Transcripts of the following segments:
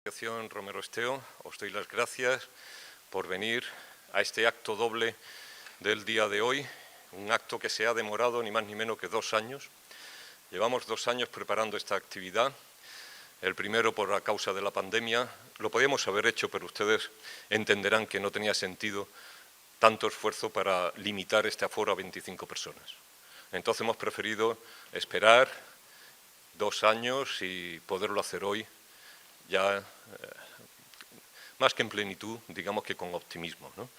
Asociación Romero Esteo, os doy las gracias por venir a este acto doble del día de hoy, un acto que se ha demorado ni más ni menos que 2 años. Llevamos 2 años preparando esta actividad, el primero por la causa de la pandemia. Lo podíamos haber hecho, pero ustedes entenderán que no tenía sentido tanto esfuerzo para limitar este aforo a 25 personas. Entonces hemos preferido esperar 2 años y poderlo hacer hoy, ya más que en plenitud, digamos que con optimismo, ¿no?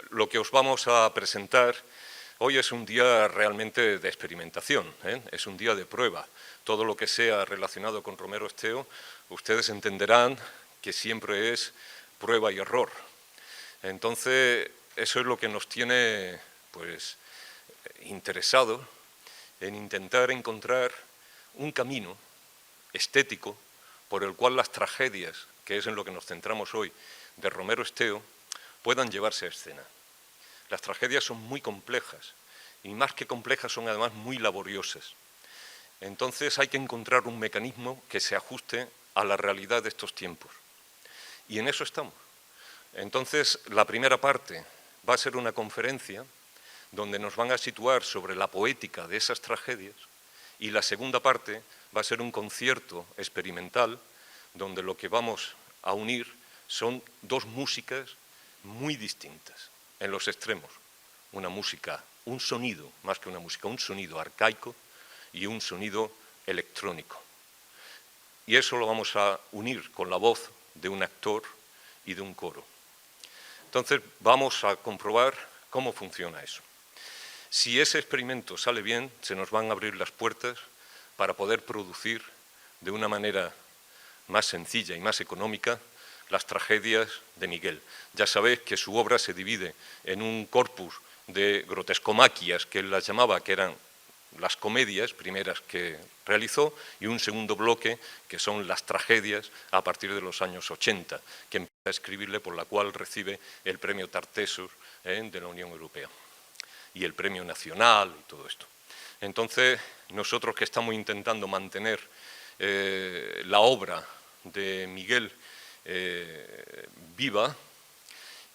Lo que os vamos a presentar hoy es un día realmente de experimentación, es un día de prueba. Todo lo que sea relacionado con Romero Esteo, ustedes entenderán que siempre es prueba y error. Entonces, eso es lo que nos tiene pues, interesados en intentar encontrar un camino estético por el cual las tragedias, que es en lo que nos centramos hoy, de Romero Esteo, puedan llevarse a escena. Las tragedias son muy complejas, y más que complejas son además muy laboriosas. Entonces hay que encontrar un mecanismo que se ajuste a la realidad de estos tiempos. Y en eso estamos. Entonces la primera parte va a ser una conferencia donde nos van a situar sobre la poética de esas tragedias, y la segunda parte va a ser un concierto experimental donde lo que vamos a unir son 2 músicas muy distintas en los extremos. Una música, un sonido, más que una música, un sonido arcaico y un sonido electrónico. Y eso lo vamos a unir con la voz de un actor y de un coro. Entonces vamos a comprobar cómo funciona eso. Si ese experimento sale bien, se nos van a abrir las puertas para poder producir de una manera más sencilla y más económica las tragedias de Miguel. Ya sabéis que su obra se divide en un corpus de grotescomaquias, que él las llamaba, que eran las comedias primeras que realizó, y un segundo bloque, que son las tragedias a partir de los años 80, que empieza a escribirle, por la cual recibe el premio Tartessus de la Unión Europea y el premio nacional y todo esto. Entonces, nosotros que estamos intentando mantener la obra de Miguel viva,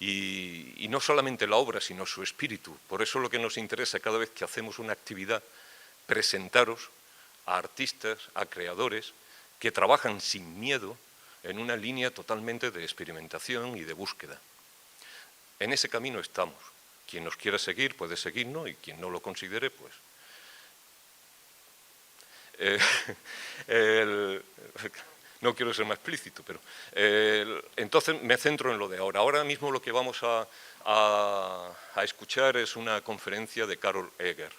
y no solamente la obra, sino su espíritu. Por eso lo que nos interesa cada vez que hacemos una actividad, presentaros a artistas, a creadores que trabajan sin miedo en una línea totalmente de experimentación y de búsqueda. En ese camino estamos. Quien nos quiera seguir puede seguirnos, y quien no lo considere, pues... no quiero ser más explícito, pero... entonces me centro en lo de ahora. Ahora mismo lo que vamos a escuchar es una conferencia de Carol Eger.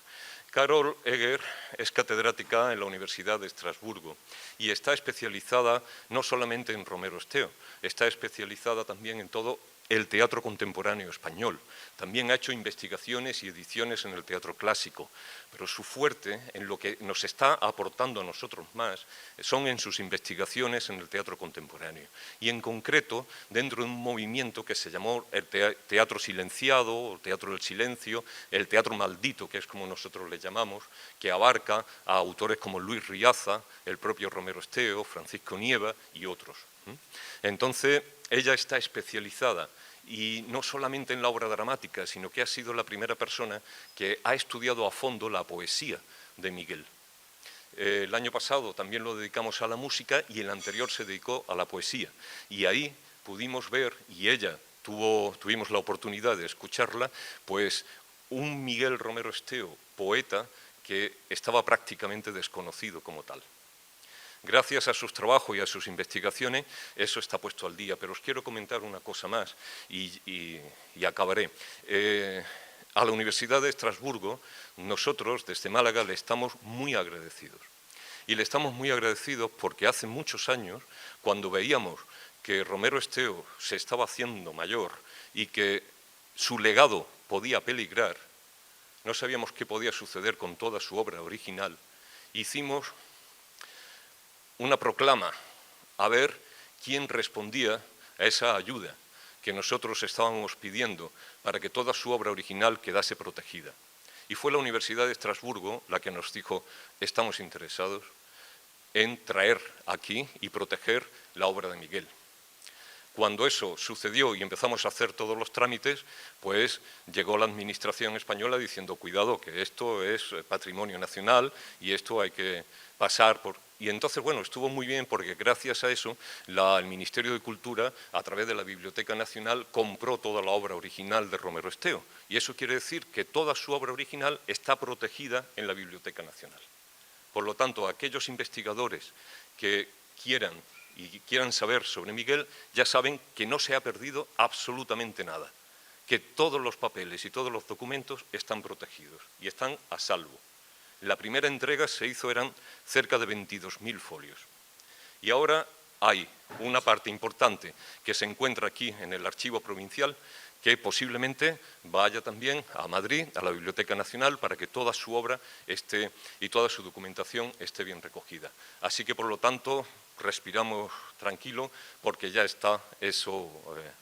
Carol Eger es catedrática en la Universidad de Estrasburgo y está especializada no solamente en Romero Esteo, está especializada también en todo el teatro contemporáneo español. También ha hecho investigaciones y ediciones en el teatro clásico, pero su fuerte, en lo que nos está aportando a nosotros más, son en sus investigaciones en el teatro contemporáneo. Y en concreto, dentro de un movimiento que se llamó el teatro silenciado, o teatro del silencio, el teatro maldito, que es como nosotros le llamamos, que abarca a autores como Luis Riaza, el propio Romero Esteo, Francisco Nieva y otros. Entonces, ella está especializada, y no solamente en la obra dramática, sino que ha sido la primera persona que ha estudiado a fondo la poesía de Miguel. El año pasado también lo dedicamos a la música, y el anterior se dedicó a la poesía. Y ahí pudimos ver, y ella tuvimos la oportunidad de escucharla, pues un Miguel Romero Esteo, poeta, que estaba prácticamente desconocido como tal. Gracias a sus trabajos y a sus investigaciones, eso está puesto al día. Pero os quiero comentar una cosa más y acabaré. A la Universidad de Estrasburgo, nosotros desde Málaga le estamos muy agradecidos. Y le estamos muy agradecidos porque hace muchos años, cuando veíamos que Romero Esteo se estaba haciendo mayor y que su legado podía peligrar, no sabíamos qué podía suceder con toda su obra original, hicimos una proclama a ver quién respondía a esa ayuda que nosotros estábamos pidiendo para que toda su obra original quedase protegida. Y fue la Universidad de Estrasburgo la que nos dijo: estamos interesados, en traer aquí y proteger la obra de Miguel. Cuando eso sucedió y empezamos a hacer todos los trámites, pues llegó la administración española diciendo cuidado que esto es patrimonio nacional y esto hay que pasar por... Y entonces, bueno, estuvo muy bien porque gracias a eso el Ministerio de Cultura, a través de la Biblioteca Nacional, compró toda la obra original de Romero Esteo. Y eso quiere decir que toda su obra original está protegida en la Biblioteca Nacional. Por lo tanto, aquellos investigadores que quieran saber sobre Miguel, ya saben que no se ha perdido absolutamente nada, que todos los papeles y todos los documentos están protegidos y están a salvo. La primera entrega se hizo, eran cerca de 22.000 folios. Y ahora hay una parte importante que se encuentra aquí en el Archivo Provincial, que posiblemente vaya también a Madrid, a la Biblioteca Nacional, para que toda su obra y toda su documentación esté bien recogida. Así que, por lo tanto, respiramos tranquilo porque ya está eso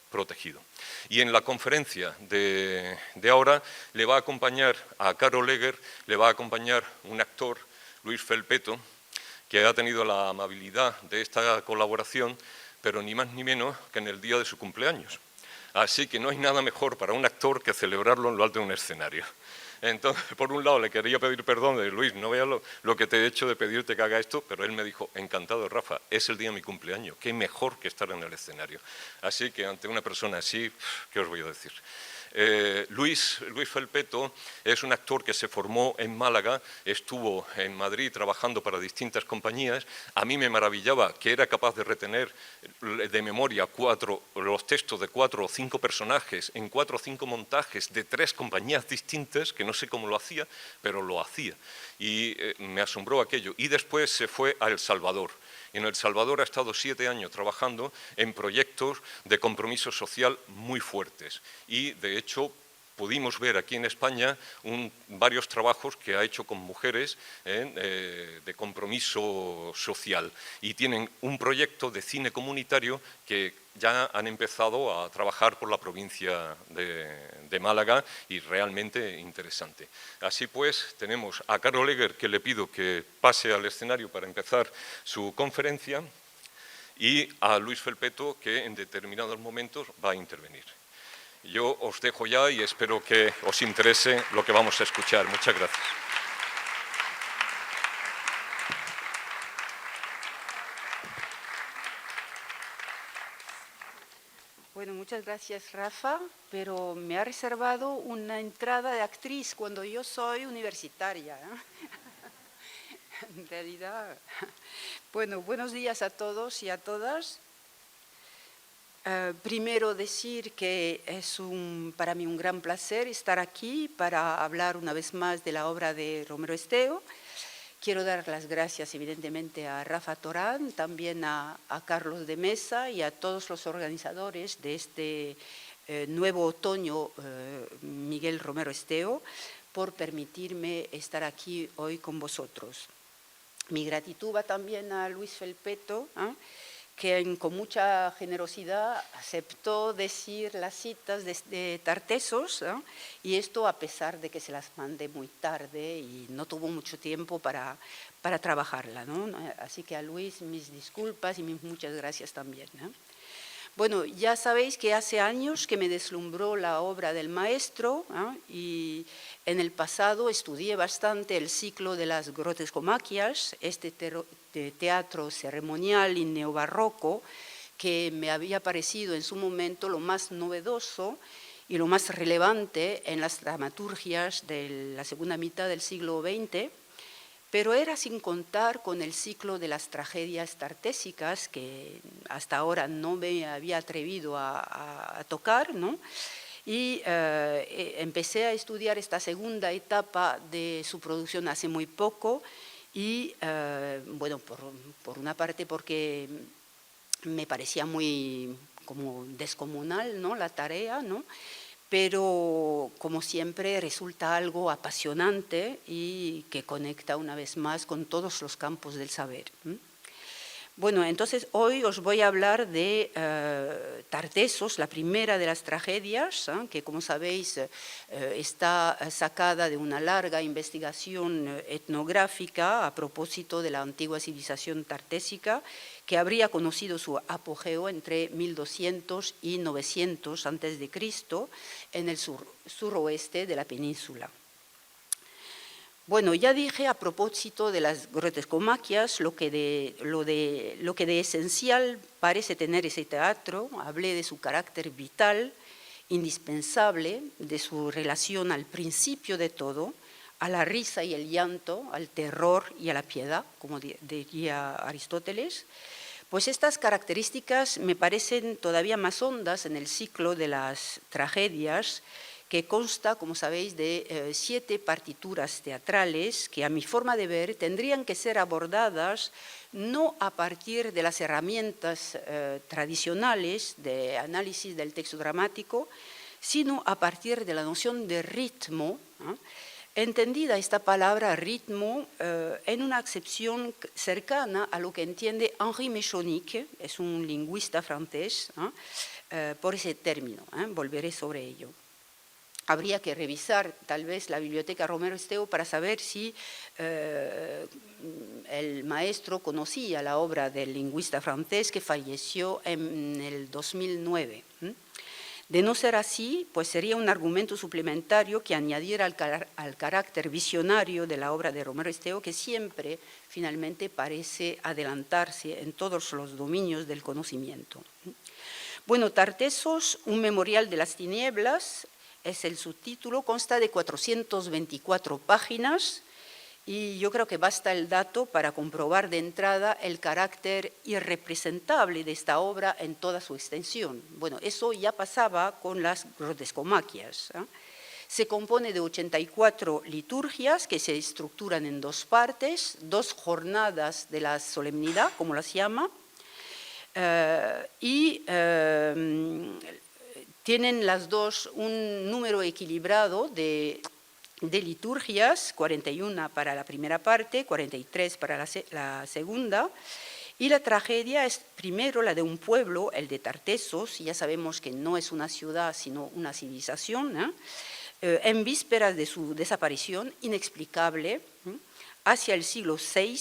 protegido. Y en la conferencia de ahora le va a acompañar a Carol Leger, le va a acompañar un actor, Luis Felpeto, que ha tenido la amabilidad de esta colaboración, pero ni más ni menos que en el día de su cumpleaños. Así que no hay nada mejor para un actor que celebrarlo en lo alto de un escenario. Entonces, por un lado, le quería pedir perdón de Luis, no veas lo que te he hecho de pedirte que haga esto, pero él me dijo, encantado, Rafa, es el día de mi cumpleaños, qué mejor que estar en el escenario. Así que ante una persona así, ¿qué os voy a decir? Luis Felpeto es un actor que se formó en Málaga, estuvo en Madrid trabajando para distintas compañías. A mí me maravillaba que era capaz de retener de memoria los textos de 4 o 5 personajes en 4 o 5 montajes de 3 compañías distintas, que no sé cómo lo hacía, pero lo hacía. Y me asombró aquello. Y después se fue a El Salvador. En El Salvador ha estado 7 años trabajando en proyectos de compromiso social muy fuertes y, de hecho, pudimos ver aquí en España varios trabajos que ha hecho con mujeres de compromiso social y tienen un proyecto de cine comunitario que ya han empezado a trabajar por la provincia de Málaga y realmente interesante. Así pues, tenemos a Carol Leger, que le pido que pase al escenario para empezar su conferencia, y a Luis Felpeto, que en determinados momentos va a intervenir. Yo os dejo ya y espero que os interese lo que vamos a escuchar. Muchas gracias. Bueno, muchas gracias, Rafa, pero me ha reservado una entrada de actriz cuando yo soy universitaria, ¿eh? En realidad, bueno, buenos días a todos y a todas. Primero decir que es para mí un gran placer estar aquí para hablar una vez más de la obra de Romero Esteo. Quiero dar las gracias evidentemente a Rafa Torán, también a Carlos de Mesa y a todos los organizadores de este nuevo otoño Miguel Romero Esteo por permitirme estar aquí hoy con vosotros. Mi gratitud va también a Luis Felpeto, que con mucha generosidad aceptó decir las citas de Tartessos, y esto a pesar de que se las mandé muy tarde y no tuvo mucho tiempo para trabajarla, ¿no? Así que a Luis mis disculpas y mis muchas gracias también, ¿no? Bueno, ya sabéis que hace años que me deslumbró la obra del maestro, y en el pasado estudié bastante el ciclo de las Groteskomaquias, este teatro ceremonial y neobarroco que me había parecido en su momento lo más novedoso y lo más relevante en las dramaturgias de la segunda mitad del siglo XX, pero era sin contar con el ciclo de las tragedias tartésicas que hasta ahora no me había atrevido a tocar, ¿no? Y empecé a estudiar esta segunda etapa de su producción hace muy poco y, bueno, por una parte porque me parecía muy como descomunal, ¿no?, la tarea, ¿no?, pero como siempre resulta algo apasionante y que conecta una vez más con todos los campos del saber. Bueno, entonces hoy os voy a hablar de Tartessos, la primera de las tragedias, que como sabéis está sacada de una larga investigación etnográfica a propósito de la antigua civilización tartésica, que habría conocido su apogeo entre 1200 y 900 a.C. en el suroeste de la península. Bueno, ya dije a propósito de las grotescomaquias lo que de esencial parece tener ese teatro. Hablé de su carácter vital, indispensable, de su relación al principio de todo, a la risa y el llanto, al terror y a la piedad, como diría Aristóteles. Pues estas características me parecen todavía más hondas en el ciclo de las tragedias, que consta, como sabéis, de 7 partituras teatrales que, a mi forma de ver, tendrían que ser abordadas no a partir de las herramientas tradicionales de análisis del texto dramático, sino a partir de la noción de ritmo, entendida esta palabra ritmo en una acepción cercana a lo que entiende Henri Mechonic, es un lingüista francés, por ese término, volveré sobre ello. Habría que revisar tal vez la biblioteca Romero Esteo para saber si el maestro conocía la obra del lingüista francés que falleció en el 2009. De no ser así, pues sería un argumento suplementario que añadiera al carácter visionario de la obra de Romero Esteo, que siempre finalmente parece adelantarse en todos los dominios del conocimiento. Bueno, Tartessos, un memorial de las tinieblas, es el subtítulo, consta de 424 páginas y yo creo que basta el dato para comprobar de entrada el carácter irrepresentable de esta obra en toda su extensión. Bueno, eso ya pasaba con las grotescomaquias. Se compone de 84 liturgias que se estructuran en 2 partes, 2 jornadas de la solemnidad, como las llama, y tienen las dos un número equilibrado de liturgias, 41 para la primera parte, 43 para la segunda, y la tragedia es primero la de un pueblo, el de Tartessos, ya sabemos que no es una ciudad sino una civilización, en vísperas de su desaparición inexplicable, hacia el siglo VI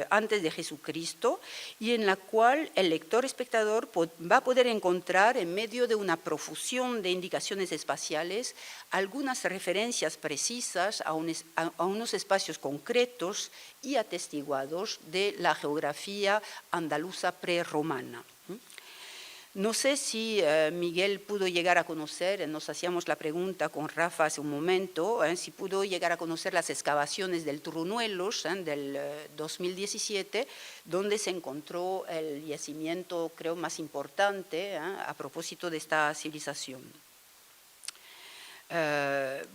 antes de Jesucristo, y en la cual el lector espectador va a poder encontrar en medio de una profusión de indicaciones espaciales algunas referencias precisas a unos espacios concretos y atestiguados de la geografía andaluza prerromana. No sé si Miguel pudo llegar a conocer, nos hacíamos la pregunta con Rafa hace un momento, si pudo llegar a conocer las excavaciones del Turrunuelos del 2017, donde se encontró el yacimiento, creo, más importante a propósito de esta civilización.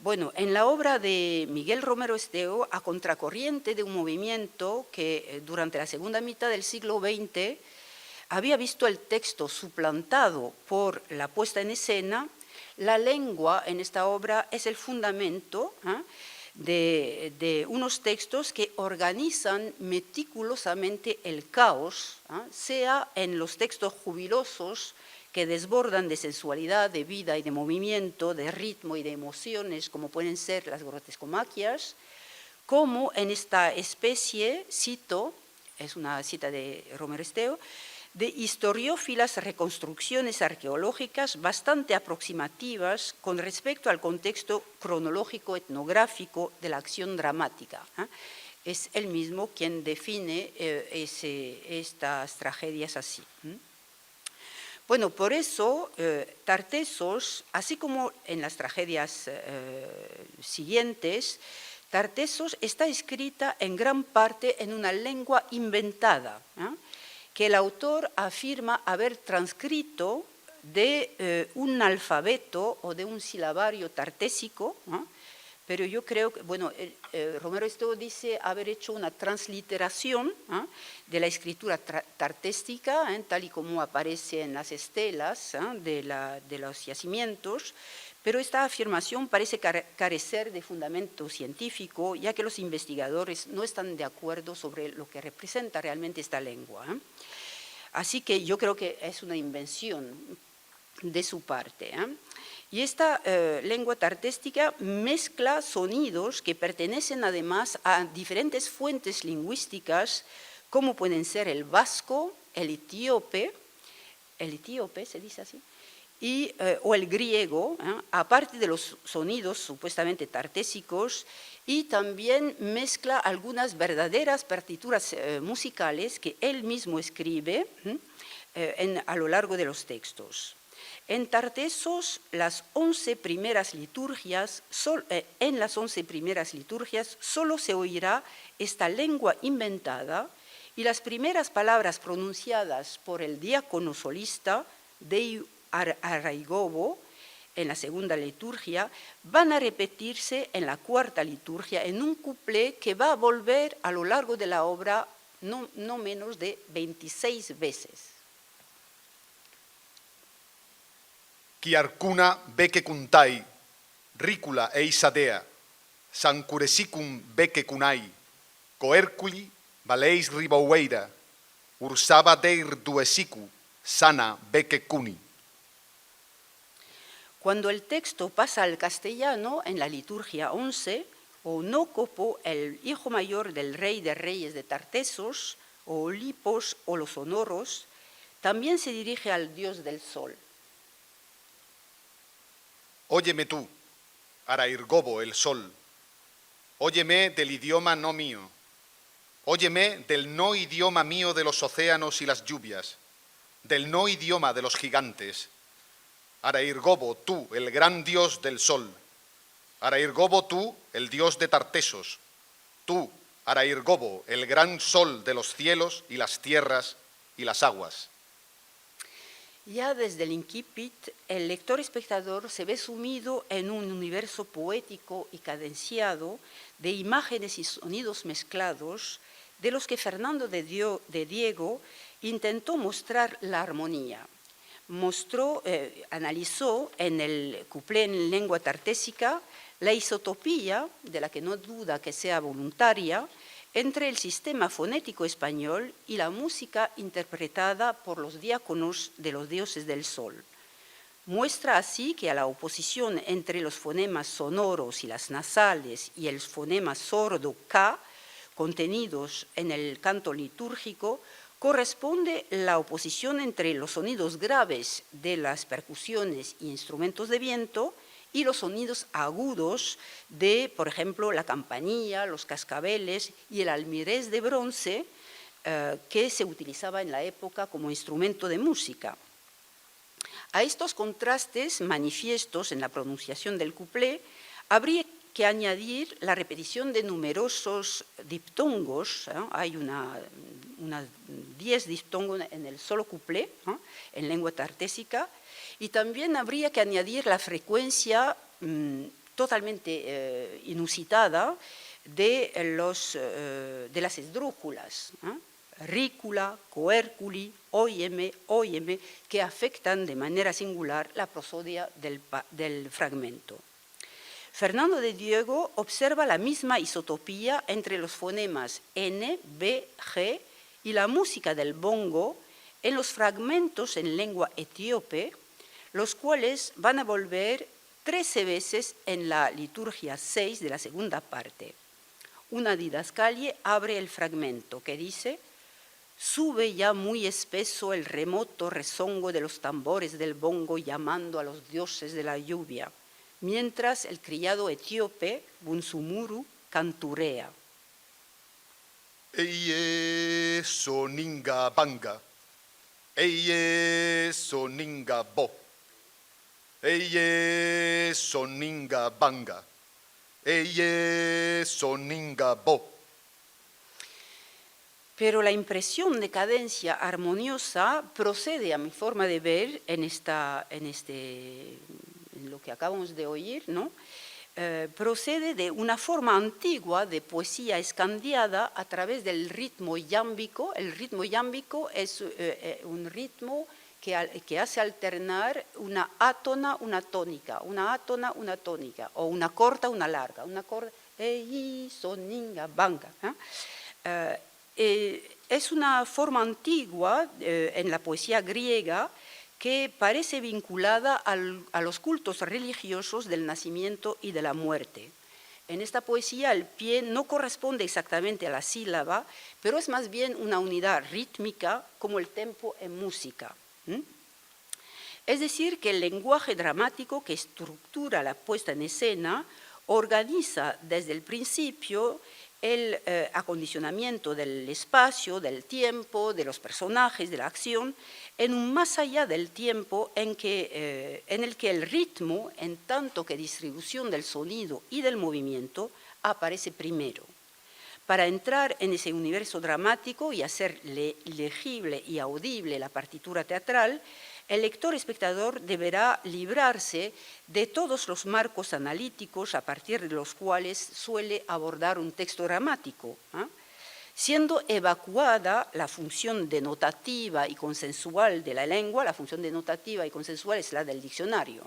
Bueno, en la obra de Miguel Romero Esteo, a contracorriente de un movimiento que durante la segunda mitad del siglo XX había visto el texto suplantado por la puesta en escena, la lengua en esta obra es el fundamento de unos textos que organizan meticulosamente el caos, sea en los textos jubilosos que desbordan de sensualidad, de vida y de movimiento, de ritmo y de emociones, como pueden ser las grotescomaquias, como en esta especie, cito, es una cita de Romero Esteo, de historiófilas reconstrucciones arqueológicas bastante aproximativas con respecto al contexto cronológico etnográfico de la acción dramática. Es él mismo quien define estas tragedias así. Bueno, por eso Tartessos, así como en las tragedias siguientes, Tartessos está escrita en gran parte en una lengua inventada, que el autor afirma haber transcrito de un alfabeto o de un silabario tartésico, pero yo creo que, bueno, Romero Esteo dice haber hecho una transliteración de la escritura tartéstica, tal y como aparece en las estelas de los yacimientos, Pero esta afirmación parece carecer de fundamento científico, ya que los investigadores no están de acuerdo sobre lo que representa realmente esta lengua. Así que yo creo que es una invención de su parte. Y esta lengua tartéstica mezcla sonidos que pertenecen además a diferentes fuentes lingüísticas, como pueden ser el vasco, el etíope se dice así, o el griego, aparte de los sonidos supuestamente tartésicos, y también mezcla algunas verdaderas partituras musicales que él mismo escribe a lo largo de los textos. En Tartesos, en las 11 primeras liturgias solo se oirá esta lengua inventada, y las primeras palabras pronunciadas por el diácono solista Dei Arraigobo en la segunda liturgia van a repetirse en la cuarta liturgia en un cuplé que va a volver a lo largo de la obra no menos de 26 veces. Kiarcuna beke kuntai, rícula eisadea, sancuresicum beke kunai, coerculi valeis ribaueira, ursaba deir duesicu, sana beke cuni. Cuando el texto pasa al castellano en la liturgia 11, Onócopo, el hijo mayor del rey de reyes de Tartesos, o Olipos o los Honoros, también se dirige al dios del sol. Óyeme tú, Arairgobo, el sol, óyeme del idioma no mío, óyeme del no idioma mío de los océanos y las lluvias, del no idioma de los gigantes. Arairgobo, tú, el gran dios del sol, Arairgobo, tú, el dios de Tartesos, tú, Arairgobo, el gran sol de los cielos y las tierras y las aguas. Ya desde el incipit, el lector espectador se ve sumido en un universo poético y cadenciado de imágenes y sonidos mezclados, de los que Fernando de Diego intentó mostrar la armonía. Analizó en el cuplé en lengua tartésica la isotopía, de la que no duda que sea voluntaria, entre el sistema fonético español y la música interpretada por los diáconos de los dioses del sol. Muestra así que a la oposición entre los fonemas sonoros y las nasales y el fonema sordo K, contenidos en el canto litúrgico, corresponde la oposición entre los sonidos graves de las percusiones y instrumentos de viento y los sonidos agudos de, por ejemplo, la campanilla, los cascabeles y el almirez de bronce que se utilizaba en la época como instrumento de música. A estos contrastes manifiestos en la pronunciación del cuplé habría que añadir la repetición de numerosos diptongos, hay unas 10 diptongos en el solo cuplé, en lengua tartésica, y también habría que añadir la frecuencia totalmente inusitada de las esdrújulas, rícula, coérculi, óyeme, óyeme, que afectan de manera singular la prosodia del fragmento. Fernando de Diego observa la misma isotopía entre los fonemas N, B, G y la música del bongo en los fragmentos en lengua etíope, los cuales van a volver 13 veces en la liturgia 6 de la segunda parte. Una didascalie abre el fragmento que dice: «Sube ya muy espeso el remoto rezongo de los tambores del bongo llamando a los dioses de la lluvia, mientras el criado etíope, Bunsumuru, canturea». Eye soninga banga, eye soninga bo, eye soninga banga, eye soninga bo. Pero la impresión de cadencia armoniosa procede, a mi forma de ver, en lo que acabamos de oír, ¿no? Procede de una forma antigua de poesía escandiada a través del ritmo yámbico. El ritmo yámbico es un ritmo que hace alternar una átona, una tónica, una átona, una tónica, o una corta, una larga, una corta, soninga, banga. Es una forma antigua en la poesía griega que parece vinculada a los cultos religiosos del nacimiento y de la muerte. En esta poesía el pie no corresponde exactamente a la sílaba, pero es más bien una unidad rítmica como el tempo en música. Es decir, que el lenguaje dramático que estructura la puesta en escena organiza desde el principio el acondicionamiento del espacio, del tiempo, de los personajes, de la acción, en un más allá del tiempo en el que el ritmo, en tanto que distribución del sonido y del movimiento, aparece primero. Para entrar en ese universo dramático y hacer legible y audible la partitura teatral, el lector-espectador deberá librarse de todos los marcos analíticos a partir de los cuales suele abordar un texto dramático, siendo evacuada la función denotativa y consensual de la lengua. La función denotativa y consensual es la del diccionario.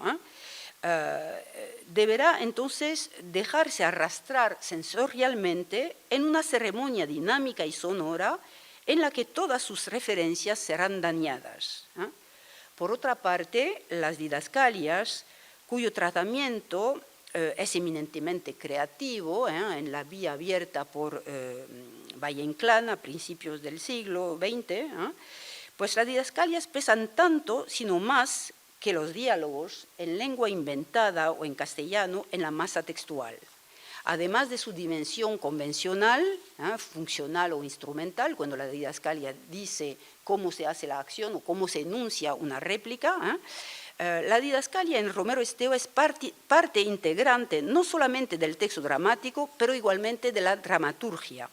Deberá entonces dejarse arrastrar sensorialmente en una ceremonia dinámica y sonora en la que todas sus referencias serán dañadas. Por otra parte, las didascalias, cuyo tratamiento es eminentemente creativo, en la vía abierta por Valle-Inclán a principios del siglo XX, pues las didascalias pesan tanto, sino más, que los diálogos en lengua inventada o en castellano en la masa textual. Además de su dimensión convencional, funcional o instrumental, cuando la didascalia dice cómo se hace la acción o cómo se enuncia una réplica, la didascalia en Romero Esteo es parte integrante no solamente del texto dramático, pero igualmente de la dramaturgia.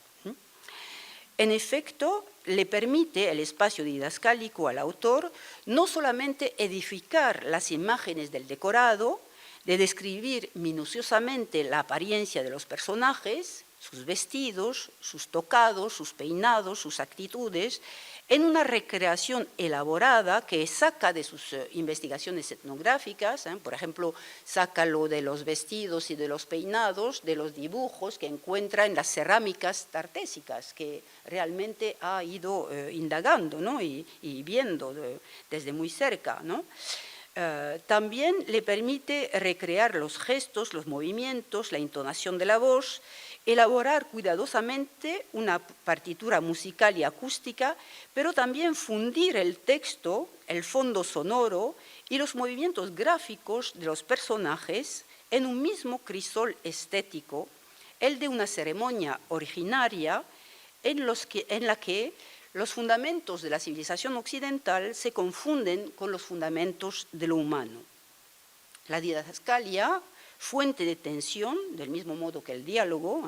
En efecto, le permite el espacio didascálico al autor no solamente edificar las imágenes del decorado, de describir minuciosamente la apariencia de los personajes, sus vestidos, sus tocados, sus peinados, sus actitudes, en una recreación elaborada que saca de sus investigaciones etnográficas, por ejemplo, saca lo de los vestidos y de los peinados, de los dibujos que encuentra en las cerámicas tartésicas, que realmente ha ido indagando, ¿no? y viendo desde muy cerca, ¿no? También le permite recrear los gestos, los movimientos, la entonación de la voz, elaborar cuidadosamente una partitura musical y acústica, pero también fundir el texto, el fondo sonoro y los movimientos gráficos de los personajes en un mismo crisol estético, el de una ceremonia originaria en la que los fundamentos de la civilización occidental se confunden con los fundamentos de lo humano. La didascalia, fuente de tensión, del mismo modo que el diálogo,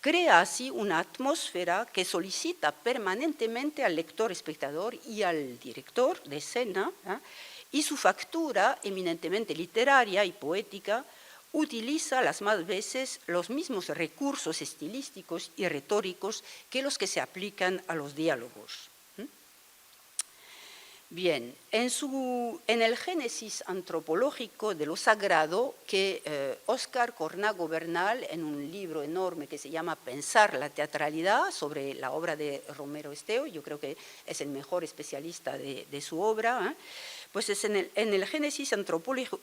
crea así una atmósfera que solicita permanentemente al lector-espectador y al director de escena, y su factura eminentemente literaria y poética utiliza las más veces los mismos recursos estilísticos y retóricos que los que se aplican a los diálogos. Bien, en el génesis antropológico de lo sagrado que Óscar Cornago Bernal, en un libro enorme que se llama Pensar la teatralidad, sobre la obra de Romero Esteo, yo creo que es el mejor especialista de su obra, pues es en el génesis antropológico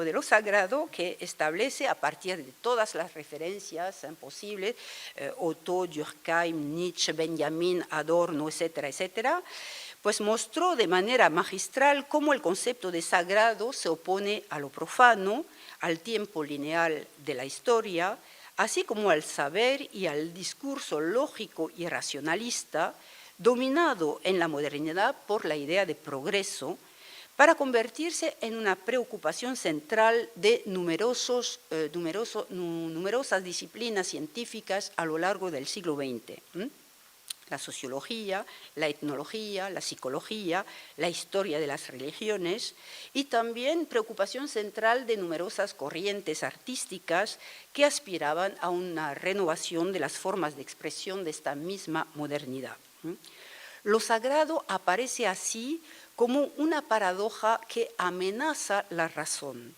de lo sagrado que establece, a partir de todas las referencias posibles, Otto, Durkheim, Nietzsche, Benjamin, Adorno, etcétera, etcétera, pues mostró de manera magistral cómo el concepto de sagrado se opone a lo profano, al tiempo lineal de la historia, así como al saber y al discurso lógico y racionalista, dominado en la modernidad por la idea de progreso, para convertirse en una preocupación central de numerosas disciplinas científicas a lo largo del siglo XX. La sociología, la etnología, la psicología, la historia de las religiones, y también preocupación central de numerosas corrientes artísticas que aspiraban a una renovación de las formas de expresión de esta misma modernidad. lo sagrado aparece así como una paradoja que amenaza la razón.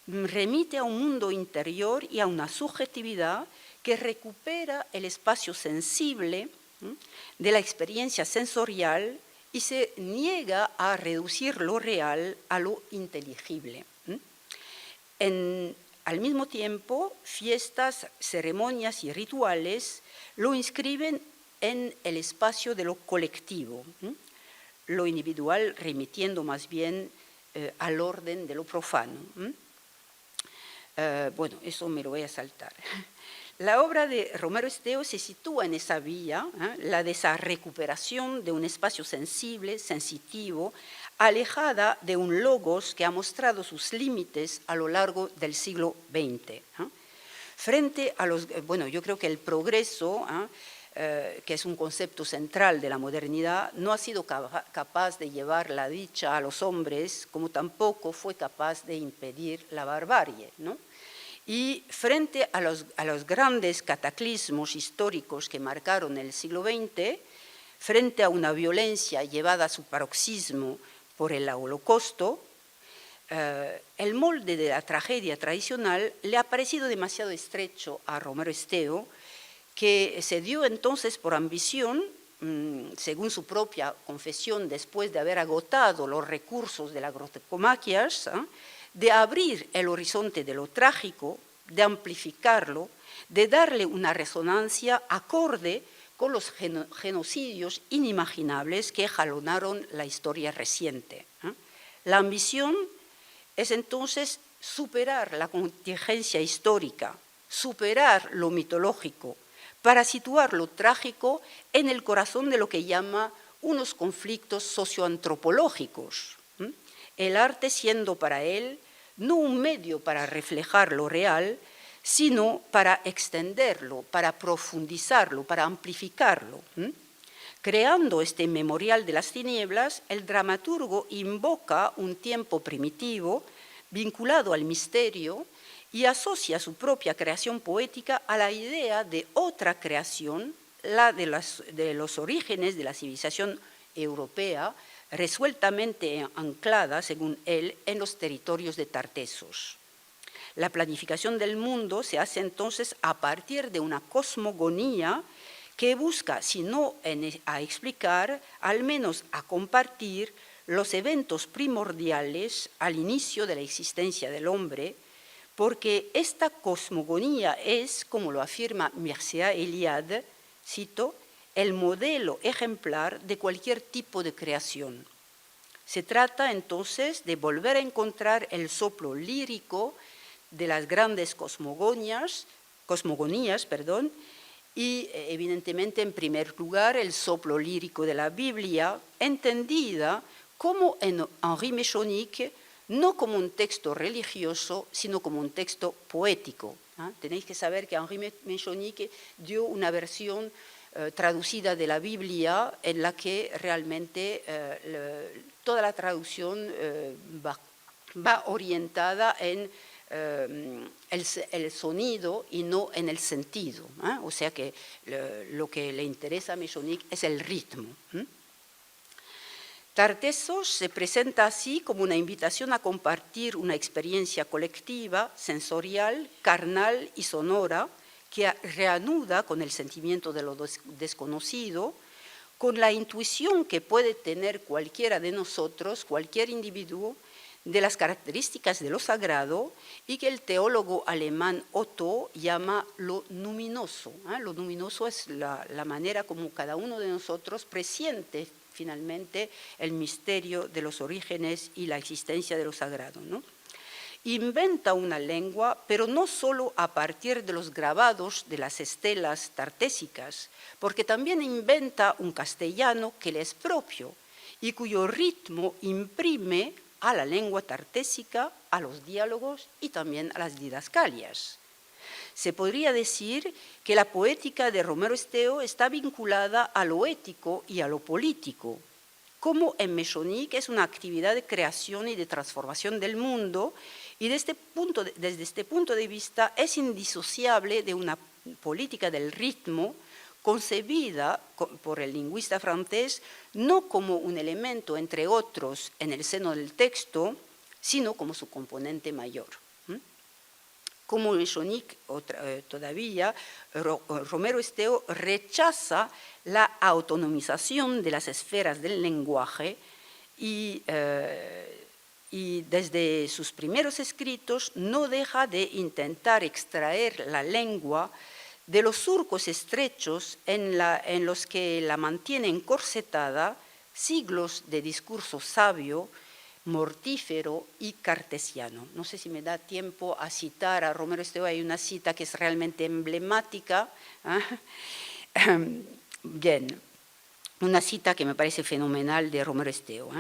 Remite a un mundo interior y a una subjetividad que recupera el espacio sensible de la experiencia sensorial y se niega a reducir lo real a lo inteligible. Al mismo tiempo, fiestas, ceremonias y rituales lo inscriben en el espacio de lo colectivo, lo individual remitiendo más bien al orden de lo profano. Bueno, eso me lo voy a saltar. La obra de Romero Esteo se sitúa en esa vía, la de esa recuperación de un espacio sensible, sensitivo, alejada de un logos que ha mostrado sus límites a lo largo del siglo XX. Frente a los, bueno, yo creo que el progreso, que es un concepto central de la modernidad, no ha sido capaz de llevar la dicha a los hombres, como tampoco fue capaz de impedir la barbarie, ¿no? Y frente a los grandes cataclismos históricos que marcaron el siglo XX, frente a una violencia llevada a su paroxismo por el Holocausto, el molde de la tragedia tradicional le ha parecido demasiado estrecho a Romero Esteo, que se dio entonces por ambición, según su propia confesión, después de haber agotado los recursos de las grotecomaquias, de abrir el horizonte de lo trágico, de amplificarlo, de darle una resonancia acorde con los genocidios inimaginables que jalonaron la historia reciente. La ambición es entonces superar la contingencia histórica, superar lo mitológico, para situar lo trágico en el corazón de lo que llama unos conflictos socioantropológicos. El arte siendo para él no un medio para reflejar lo real, sino para extenderlo, para profundizarlo, para amplificarlo. Creando este memorial de las tinieblas, el dramaturgo invoca un tiempo primitivo vinculado al misterio y asocia su propia creación poética a la idea de otra creación, la de los orígenes de la civilización europea, resueltamente anclada, según él, en los territorios de Tartessos. La planificación del mundo se hace entonces a partir de una cosmogonía que busca, si no a explicar, al menos a compartir los eventos primordiales al inicio de la existencia del hombre, porque esta cosmogonía es, como lo afirma Mircea Eliade, cito, el modelo ejemplar de cualquier tipo de creación. Se trata entonces de volver a encontrar el soplo lírico de las grandes cosmogonías, y evidentemente en primer lugar el soplo lírico de la Biblia, entendida como en Henri Mechonic, no como un texto religioso, sino como un texto poético. Tenéis que saber que Henri Mechonic dio una versión traducida de la Biblia en la que realmente toda la traducción va orientada en el sonido y no en el sentido. O sea que lo que le interesa a Mechonic es el ritmo. Tartessos se presenta así como una invitación a compartir una experiencia colectiva, sensorial, carnal y sonora, que reanuda con el sentimiento de lo desconocido, con la intuición que puede tener cualquiera de nosotros, cualquier individuo, de las características de lo sagrado y que el teólogo alemán Otto llama lo luminoso. Lo luminoso es la manera como cada uno de nosotros presiente finalmente el misterio de los orígenes y la existencia de lo sagrado, ¿no? Inventa una lengua, pero no solo a partir de los grabados de las estelas tartésicas, porque también inventa un castellano que le es propio y cuyo ritmo imprime a la lengua tartésica, a los diálogos y también a las didascalias. Se podría decir que la poética de Romero Esteo está vinculada a lo ético y a lo político, como en Mechonic es una actividad de creación y de transformación del mundo, y desde este punto de vista es indisociable de una política del ritmo concebida por el lingüista francés no como un elemento, entre otros, en el seno del texto, sino como su componente mayor. Como Echonique todavía, Romero Esteo rechaza la autonomización de las esferas del lenguaje y desde sus primeros escritos no deja de intentar extraer la lengua de los surcos estrechos en los que la mantiene encorsetada siglos de discurso sabio, mortífero y cartesiano. No sé si me da tiempo a citar a Romero Esteo, hay una cita que es realmente emblemática. Bien, una cita que me parece fenomenal de Romero Esteo.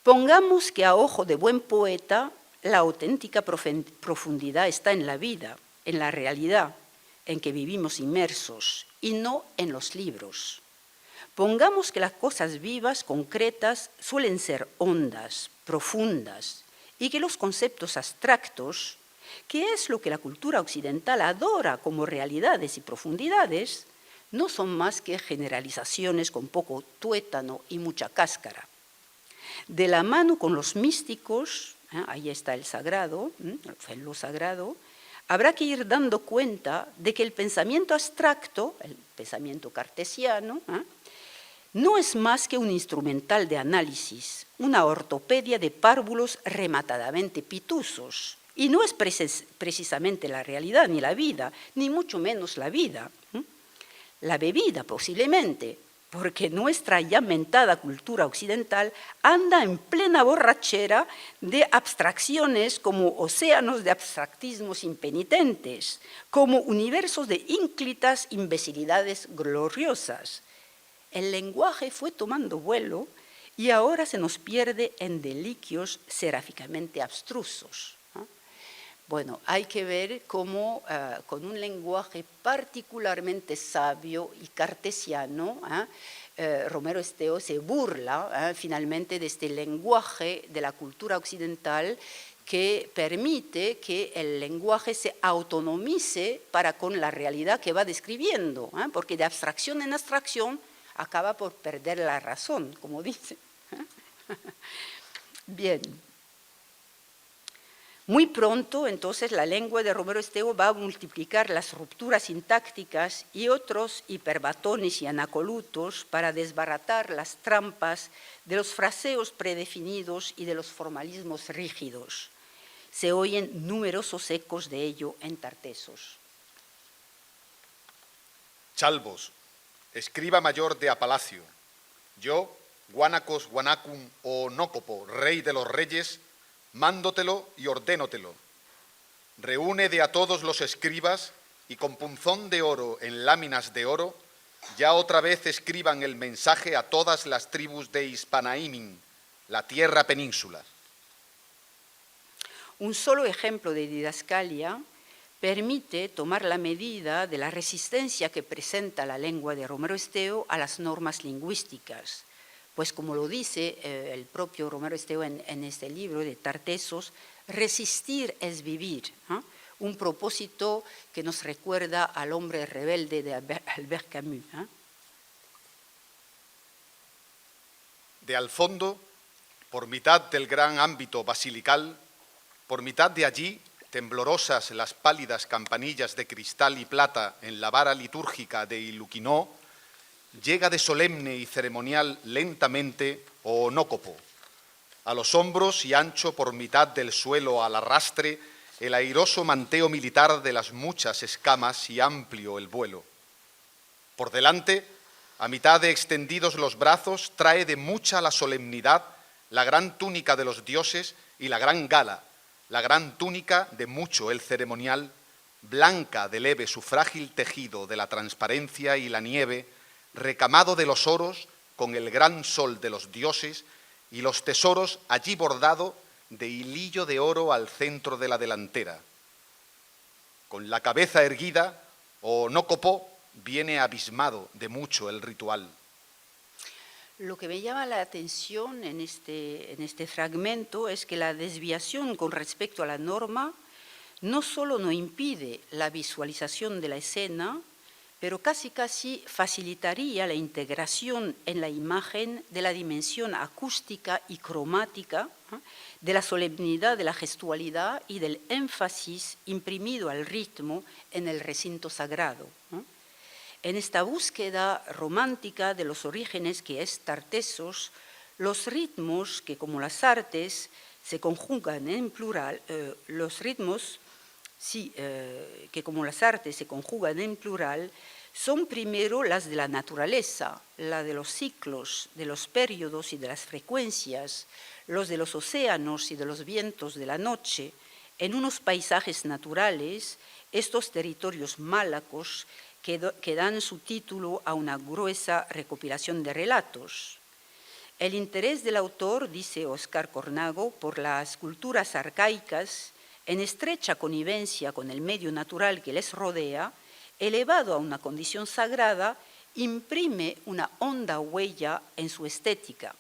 Pongamos que a ojo de buen poeta la auténtica profundidad está en la vida, en la realidad en que vivimos inmersos y no en los libros. Pongamos que las cosas vivas, concretas, suelen ser hondas, profundas, y que los conceptos abstractos, que es lo que la cultura occidental adora como realidades y profundidades, no son más que generalizaciones con poco tuétano y mucha cáscara. De la mano con los místicos, ahí está el sagrado, en lo sagrado, habrá que ir dando cuenta de que el pensamiento abstracto, el pensamiento cartesiano, no es más que un instrumental de análisis, una ortopedia de párvulos rematadamente pitusos. Y no es precisamente la realidad ni la vida, ni mucho menos la vida. La bebida, posiblemente, porque nuestra ya mentada cultura occidental anda en plena borrachera de abstracciones como océanos de abstractismos impenitentes, como universos de ínclitas imbecilidades gloriosas. El lenguaje fue tomando vuelo y ahora se nos pierde en deliquios seráficamente abstrusos. Bueno, hay que ver cómo con un lenguaje particularmente sabio y cartesiano, Romero Esteo se burla finalmente de este lenguaje de la cultura occidental que permite que el lenguaje se autonomice para con la realidad que va describiendo, porque de abstracción en abstracción acaba por perder la razón, como dice. Bien. Muy pronto, entonces, la lengua de Romero Esteo va a multiplicar las rupturas sintácticas y otros hiperbatones y anacolutos para desbaratar las trampas de los fraseos predefinidos y de los formalismos rígidos. Se oyen numerosos ecos de ello en Tartessos. Chalvos, escriba mayor de Apalacio, yo, Guanacos Guanacum o Nócopo, rey de los reyes, mándotelo y ordénotelo. Reúne de a todos los escribas y con punzón de oro en láminas de oro, ya otra vez escriban el mensaje a todas las tribus de Hispanaímin, la tierra península. Un solo ejemplo de didascalia permite tomar la medida de la resistencia que presenta la lengua de Romero Esteo a las normas lingüísticas. Pues como lo dice el propio Romero Esteo en este libro de Tartessos, resistir es vivir, un propósito que nos recuerda al hombre rebelde de Albert Camus. De al fondo, por mitad del gran ámbito basilical, por mitad de allí, temblorosas las pálidas campanillas de cristal y plata en la vara litúrgica de Iluquinó, llega de solemne y ceremonial lentamente Onócopo, a los hombros y ancho por mitad del suelo al arrastre el airoso manteo militar de las muchas escamas y amplio el vuelo. Por delante, a mitad de extendidos los brazos, trae de mucha la solemnidad la gran túnica de los dioses y la gran gala, la gran túnica de mucho el ceremonial, blanca de leve su frágil tejido de la transparencia y la nieve, recamado de los oros con el gran sol de los dioses y los tesoros allí bordado de hilillo de oro al centro de la delantera. Con la cabeza erguida, Onócopo viene abismado de mucho el ritual. Lo que me llama la atención en este fragmento es que la desviación con respecto a la norma no solo no impide la visualización de la escena, pero casi facilitaría la integración en la imagen de la dimensión acústica y cromática, de la solemnidad de la gestualidad y del énfasis imprimido al ritmo en el recinto sagrado. En esta búsqueda romántica de los orígenes que es Tartessos, los ritmos que como las artes se conjugan en plural, que como las artes se conjugan en plural, son primero las de la naturaleza, la de los ciclos, de los periodos y de las frecuencias, los de los océanos y de los vientos de la noche, en unos paisajes naturales, estos territorios málacos que dan su título a una gruesa recopilación de relatos. El interés del autor, dice Óscar Cornago, por las culturas arcaicas, en estrecha connivencia con el medio natural que les rodea, elevado a una condición sagrada, imprime una honda huella en su estética.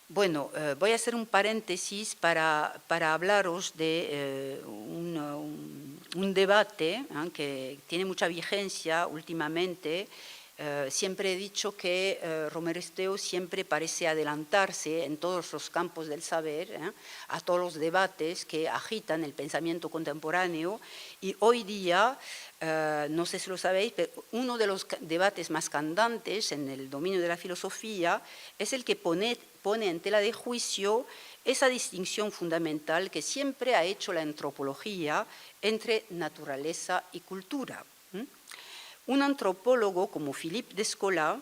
Bueno, voy a hacer un paréntesis para hablaros de un debate que tiene mucha vigencia últimamente. Siempre he dicho que Romero Esteo siempre parece adelantarse en todos los campos del saber a todos los debates que agitan el pensamiento contemporáneo, y hoy día, no sé si lo sabéis, pero uno de los debates más candantes en el dominio de la filosofía es el que pone en tela de juicio esa distinción fundamental que siempre ha hecho la antropología entre naturaleza y cultura. Un antropólogo como Philippe Descola,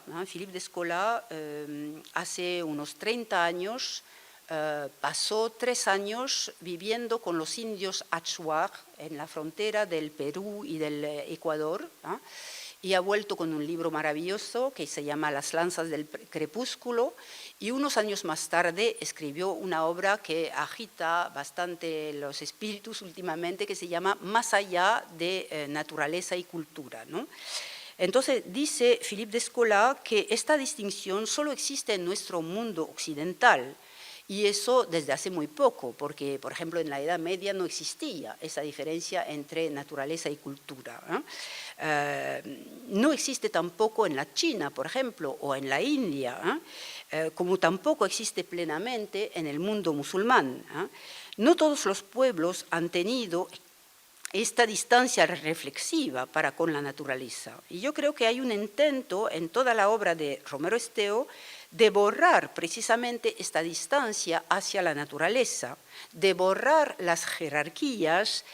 hace unos 30 años pasó 3 años viviendo con los indios Achuar en la frontera del Perú y del Ecuador, y ha vuelto con un libro maravilloso que se llama Las lanzas del crepúsculo, y unos años más tarde escribió una obra que agita bastante los espíritus últimamente, que se llama Más allá de naturaleza y cultura, ¿no? Entonces dice Philippe Descola que esta distinción solo existe en nuestro mundo occidental, y eso desde hace muy poco, porque, por ejemplo, en la Edad Media no existía esa diferencia entre naturaleza y cultura. No existe tampoco en la China, por ejemplo, o en la India, como tampoco existe plenamente en el mundo musulmán. No todos los pueblos han tenido esta distancia reflexiva para con la naturaleza. Y yo creo que hay un intento en toda la obra de Romero Esteo de borrar precisamente esta distancia hacia la naturaleza, de borrar las jerarquías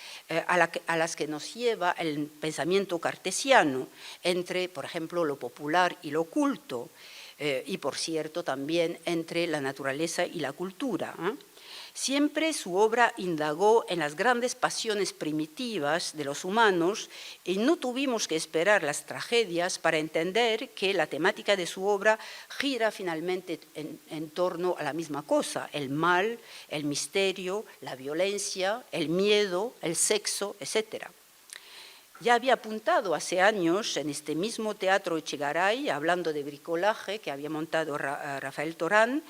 a las que nos lleva el pensamiento cartesiano entre, por ejemplo, lo popular y lo culto, y por cierto también entre la naturaleza y la cultura. Siempre su obra indagó en las grandes pasiones primitivas de los humanos, y no tuvimos que esperar las tragedias para entender que la temática de su obra gira finalmente en torno a la misma cosa: el mal, el misterio, la violencia, el miedo, el sexo, etc. Ya había apuntado hace años en este mismo Teatro Echegaray, hablando de bricolaje que había montado Rafael Torán,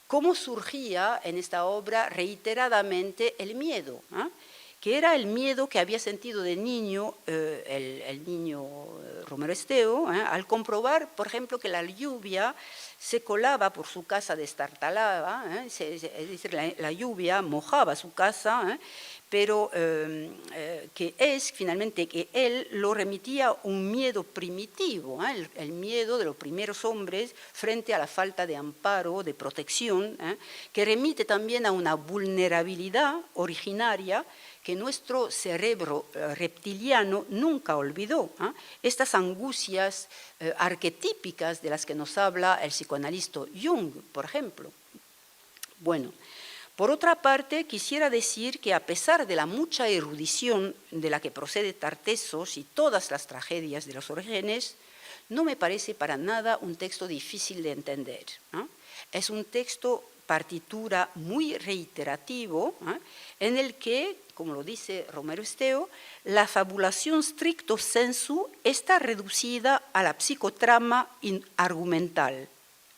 cómo surgía en esta obra reiteradamente el miedo, que era el miedo que había sentido de niño el niño Romero Esteo, al comprobar, por ejemplo, que la lluvia se colaba por su casa destartalada, es decir, la lluvia mojaba su casa, pero que es finalmente que él lo remitía a un miedo primitivo, el miedo de los primeros hombres frente a la falta de amparo, de protección, que remite también a una vulnerabilidad originaria que nuestro cerebro reptiliano nunca olvidó. Estas angustias arquetípicas de las que nos habla el psicoanalista Jung, por ejemplo. Bueno, por otra parte, quisiera decir que a pesar de la mucha erudición de la que procede Tartessos y todas las tragedias de los orígenes, no me parece para nada un texto difícil de entender. Es un texto partitura muy reiterativo, en el que, como lo dice Romero Esteo, la fabulación stricto sensu está reducida a la psicotrama argumental.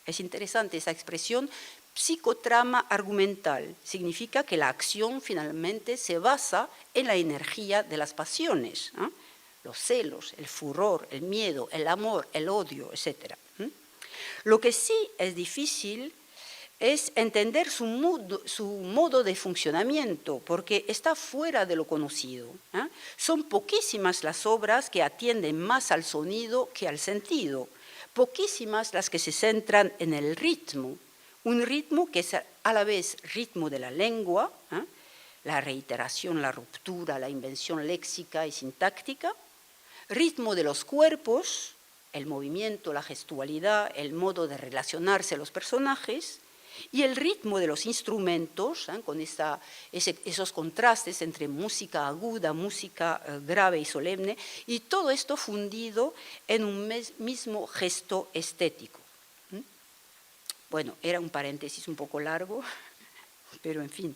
Es interesante esa expresión, psicotrama argumental. Significa que la acción finalmente se basa en la energía de las pasiones. los celos, el furor, el miedo, el amor, el odio, etc. Lo que sí es difícil es entender su modo de funcionamiento, porque está fuera de lo conocido. Son poquísimas las obras que atienden más al sonido que al sentido, poquísimas las que se centran en el ritmo, un ritmo que es a la vez ritmo de la lengua, la reiteración, la ruptura, la invención léxica y sintáctica, ritmo de los cuerpos, el movimiento, la gestualidad, el modo de relacionarse los personajes, y el ritmo de los instrumentos, con esos contrastes entre música aguda, música grave y solemne, y todo esto fundido en un mismo gesto estético. Bueno, era un paréntesis un poco largo, pero en fin.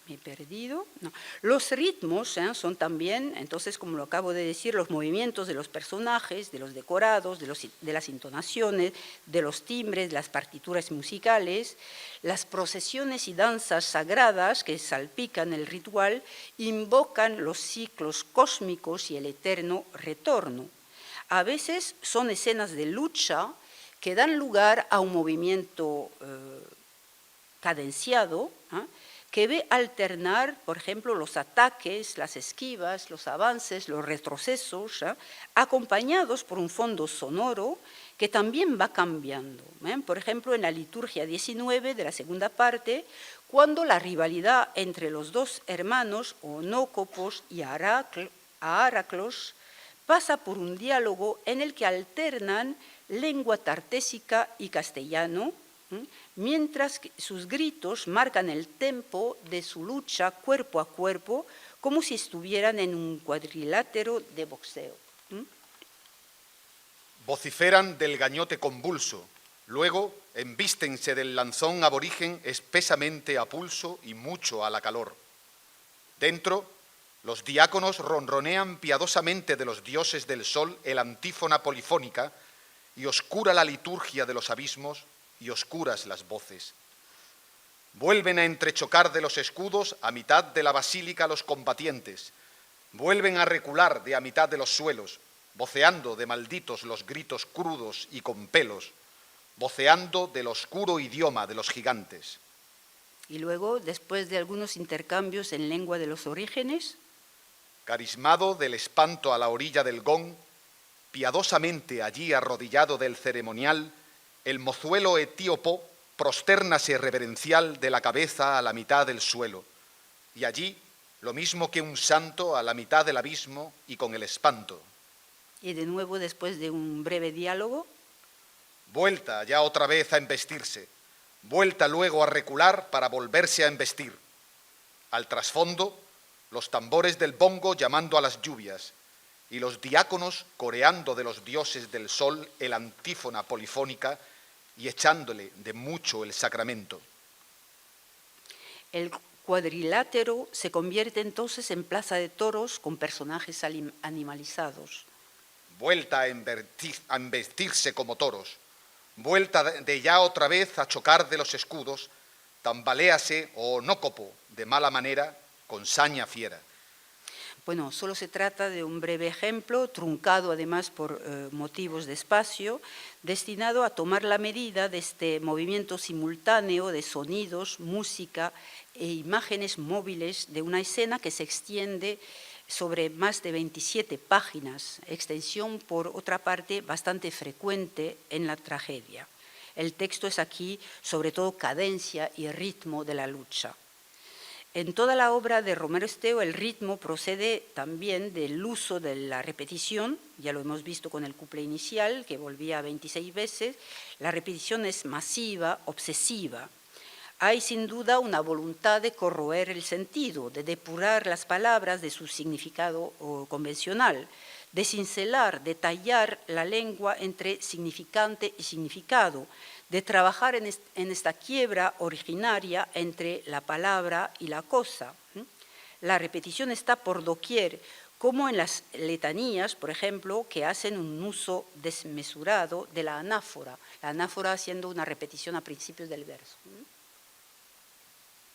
Me he perdido. No. Los ritmos son también, entonces, como lo acabo de decir, los movimientos de los personajes, de los decorados, de las entonaciones, de los timbres, de las partituras musicales, las procesiones y danzas sagradas que salpican el ritual, invocan los ciclos cósmicos y el eterno retorno. A veces son escenas de lucha que dan lugar a un movimiento cadenciado, que ve alternar, por ejemplo, los ataques, las esquivas, los avances, los retrocesos, acompañados por un fondo sonoro que también va cambiando. Por ejemplo, en la liturgia 19 de la segunda parte, cuando la rivalidad entre los dos hermanos, Onócopos y Aráclos, pasa por un diálogo en el que alternan lengua tartésica y castellano, mientras que sus gritos marcan el tempo de su lucha cuerpo a cuerpo, como si estuvieran en un cuadrilátero de boxeo. Vociferan del gañote convulso, luego embístense del lanzón aborigen espesamente a pulso y mucho a la calor. Dentro, los diáconos ronronean piadosamente de los dioses del sol el antífona polifónica y oscura la liturgia de los abismos y oscuras las voces. Vuelven a entrechocar de los escudos a mitad de la basílica los combatientes, vuelven a recular de a mitad de los suelos, voceando de malditos los gritos crudos y con pelos, voceando del oscuro idioma de los gigantes. Y luego, después de algunos intercambios en lengua de los orígenes, carismado del espanto a la orilla del gong, piadosamente allí arrodillado del ceremonial, el mozuelo etíopo prostérnase reverencial de la cabeza a la mitad del suelo, y allí, lo mismo que un santo a la mitad del abismo y con el espanto. Y de nuevo, después de un breve diálogo, vuelta ya otra vez a embestirse, vuelta luego a recular para volverse a embestir. Al trasfondo, los tambores del bongo llamando a las lluvias, y los diáconos coreando de los dioses del sol el antífona polifónica y echándole de mucho el sacramento. El cuadrilátero se convierte entonces en plaza de toros con personajes animalizados. Vuelta a embestirse como toros, vuelta de ya otra vez a chocar de los escudos, tambaléase Onócopo de mala manera con saña fiera. Bueno, solo se trata de un breve ejemplo, truncado además por motivos de espacio, destinado a tomar la medida de este movimiento simultáneo de sonidos, música e imágenes móviles de una escena que se extiende sobre más de 27 páginas, extensión por otra parte bastante frecuente en la tragedia. El texto es aquí sobre todo cadencia y ritmo de la lucha. En toda la obra de Romero Esteo el ritmo procede también del uso de la repetición, ya lo hemos visto con el cuplé inicial, que volvía 26 veces, la repetición es masiva, obsesiva. Hay sin duda una voluntad de corroer el sentido, de depurar las palabras de su significado convencional, de cincelar, de tallar la lengua entre significante y significado, de trabajar en esta quiebra originaria entre la palabra y la cosa. La repetición está por doquier, como en las letanías, por ejemplo, que hacen un uso desmesurado de la anáfora haciendo una repetición a principios del verso.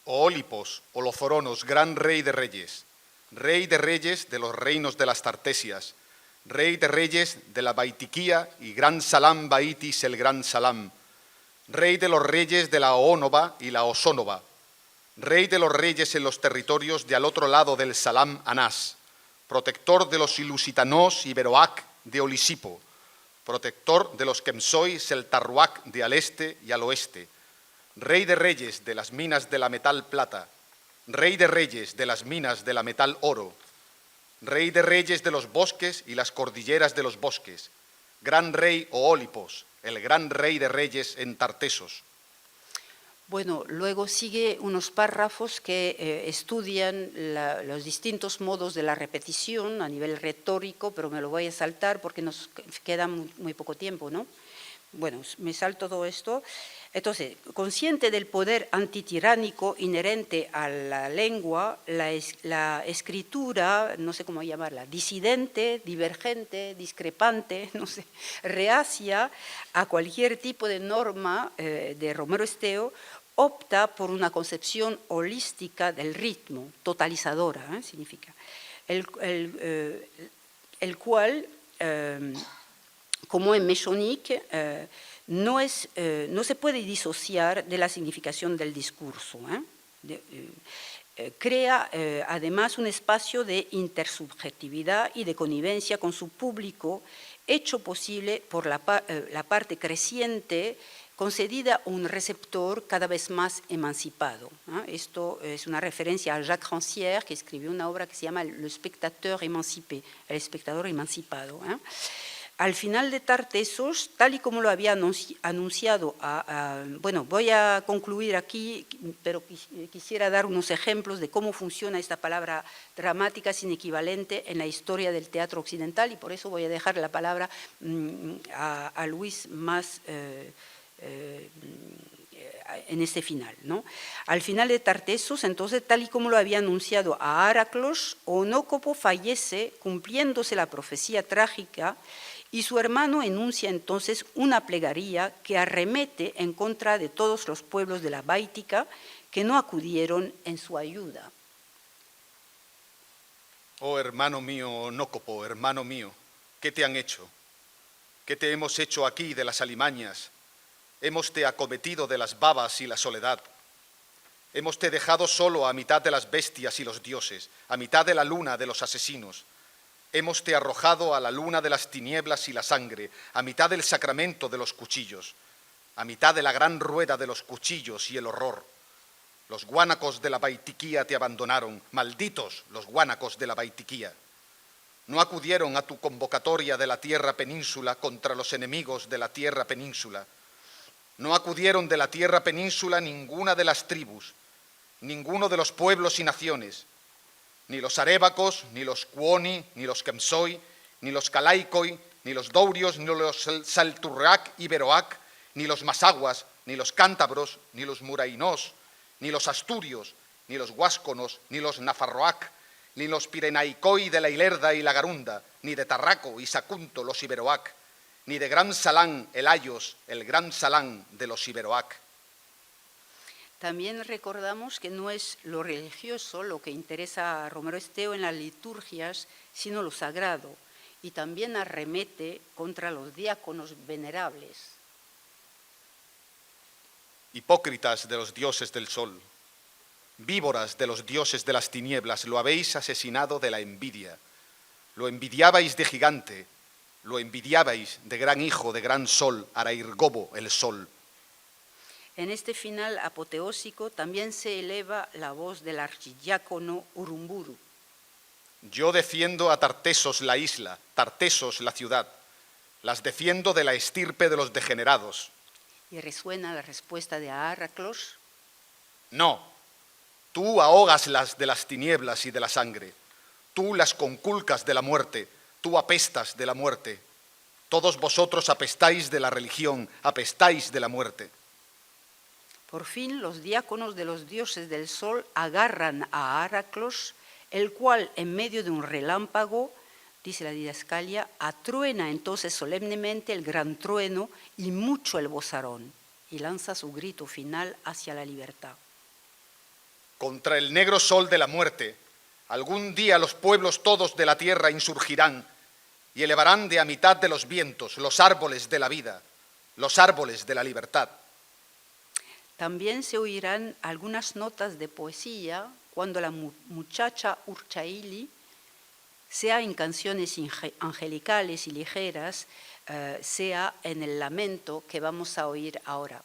Oolipos, Oloforonos, gran rey de reyes, rey de reyes de los reinos de las Tartesias, rey de reyes de la Baitiquía y gran Salam Baitis el gran Salam, rey de los reyes de la Oónova y la Osónova, rey de los reyes en los territorios de al otro lado del Salam Anás, protector de los Ilusitanos y Beroac de Olisipo, protector de los Kemsoi Seltarruac de al este y al oeste, rey de reyes de las minas de la metal plata, rey de reyes de las minas de la metal oro, rey de reyes de los bosques y las cordilleras de los bosques, gran rey Oólipos, el gran rey de reyes en Tartesos. Bueno, luego sigue unos párrafos que estudian los distintos modos de la repetición a nivel retórico, pero me lo voy a saltar porque nos queda muy poco tiempo, ¿no? Bueno, me salto todo esto. Entonces, consciente del poder antitiránico inherente a la lengua, la escritura, no sé cómo llamarla, disidente, divergente, discrepante, no sé, reacia a cualquier tipo de norma de Romero Esteo, opta por una concepción holística del ritmo, totalizadora, significa, el cual, como en Mechonique, no se puede disociar de la significación del discurso. Crea además un espacio de intersubjetividad y de connivencia con su público, hecho posible por la parte creciente concedida a un receptor cada vez más emancipado. Esto es una referencia a Jacques Rancière, que escribió una obra que se llama Le spectateur émancipé, el espectador emancipado. Al final de Tartesos, tal y como lo había anunciado, bueno, voy a concluir aquí, pero quisiera dar unos ejemplos de cómo funciona esta palabra dramática sin equivalente en la historia del teatro occidental, y por eso voy a dejar la palabra a Luis más en este final, ¿no? Al final de Tartesos, entonces, tal y como lo había anunciado a Heraclos, Onócopo fallece cumpliéndose la profecía trágica y su hermano enuncia entonces una plegaria que arremete en contra de todos los pueblos de la Báitica que no acudieron en su ayuda. Oh hermano mío, Onócopo, hermano mío, ¿qué te han hecho? ¿Qué te hemos hecho aquí de las alimañas? Hemos te acometido de las babas y la soledad. Hemos te dejado solo a mitad de las bestias y los dioses, a mitad de la luna de los asesinos. Hemos te arrojado a la luna de las tinieblas y la sangre, a mitad del sacramento de los cuchillos, a mitad de la gran rueda de los cuchillos y el horror. Los guánacos de la Baitiquía te abandonaron, malditos los guánacos de la Baitiquía. No acudieron a tu convocatoria de la tierra península contra los enemigos de la tierra península. No acudieron de la tierra península ninguna de las tribus, ninguno de los pueblos y naciones, ni los arébacos, ni los cuoni, ni los kemsoi, ni los calaicoi, ni los dourios, ni los salturrac y beroac, ni los masaguas, ni los cántabros, ni los murainos, ni los asturios, ni los huásconos, ni los nafarroac, ni los pirenaicoi de la Ilerda y la Garunda, ni de Tarraco y Sacunto los iberoac, ni de Gran Salán el Ayos, el Gran Salán de los iberoac. También recordamos que no es lo religioso lo que interesa a Romero Esteo en las liturgias, sino lo sagrado, y también arremete contra los diáconos venerables. Hipócritas de los dioses del sol, víboras de los dioses de las tinieblas, lo habéis asesinado de la envidia. Lo envidiabais de gigante, lo envidiabais de gran hijo, de gran sol, Arairgobo el sol. En este final apoteósico también se eleva la voz del archidiácono Urumburu. Yo defiendo a Tartesos la isla, Tartesos la ciudad. Las defiendo de la estirpe de los degenerados. Y resuena la respuesta de Heraclos. No, tú ahógaslas de las tinieblas y de la sangre. Tú las conculcas de la muerte, tú apestas de la muerte. Todos vosotros apestáis de la religión, apestáis de la muerte. Por fin los diáconos de los dioses del sol agarran a Heraclos, el cual en medio de un relámpago, dice la didascalia, atruena entonces solemnemente el gran trueno y mucho el bozarrón, y lanza su grito final hacia la libertad. Contra el negro sol de la muerte, Algún día los pueblos todos de la tierra insurgirán y elevarán de a mitad de los vientos los árboles de la vida, los árboles de la libertad. También se oirán algunas notas de poesía cuando la muchacha Urchaili, sea en canciones angelicales y ligeras, sea en el lamento que vamos a oír ahora.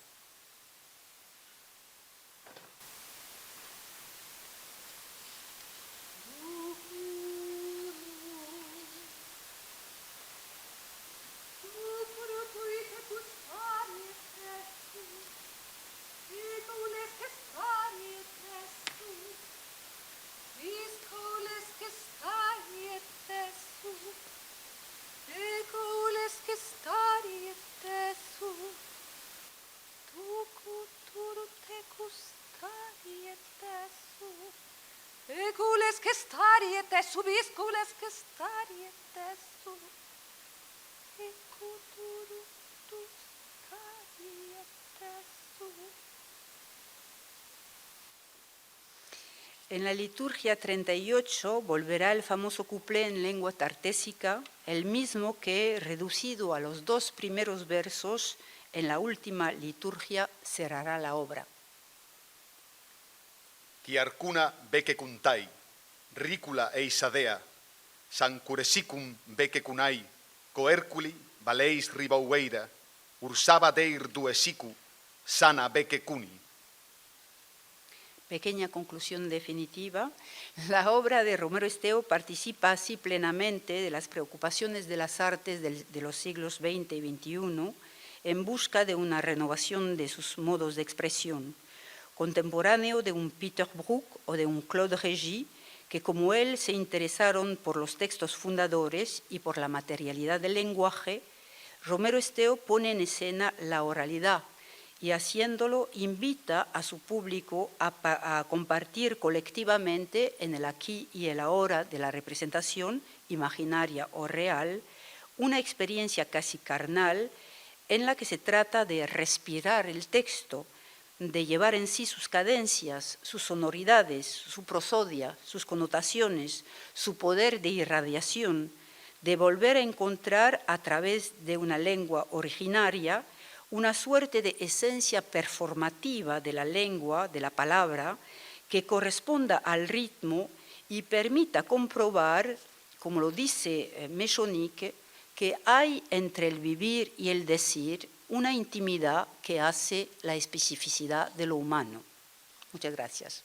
En la liturgia 38 volverá el famoso cuplé en lengua tartésica, el mismo que, reducido a los 2 primeros versos, en la última liturgia cerrará la obra. Kiarkuna beke kuntai, rícula e isadea, sancuresicum beke kunai, coerculi valeis ribaueira, ursaba deir duesicu, sana beke cuni. Pequeña conclusión definitiva, la obra de Romero Esteo participa así plenamente de las preocupaciones de las artes de los siglos XX y XXI en busca de una renovación de sus modos de expresión, contemporáneo de un Peter Brook o de un Claude Régis, que como él se interesaron por los textos fundadores y por la materialidad del lenguaje. Romero Esteo pone en escena la oralidad y haciéndolo invita a su público a compartir colectivamente en el aquí y el ahora de la representación imaginaria o real, una experiencia casi carnal en la que se trata de respirar el texto, de llevar en sí sus cadencias, sus sonoridades, su prosodia, sus connotaciones, su poder de irradiación, de volver a encontrar a través de una lengua originaria una suerte de esencia performativa de la lengua, de la palabra, que corresponda al ritmo y permita comprobar, como lo dice Mechonique, que hay entre el vivir y el decir una intimidad que hace la especificidad de lo humano. Muchas gracias.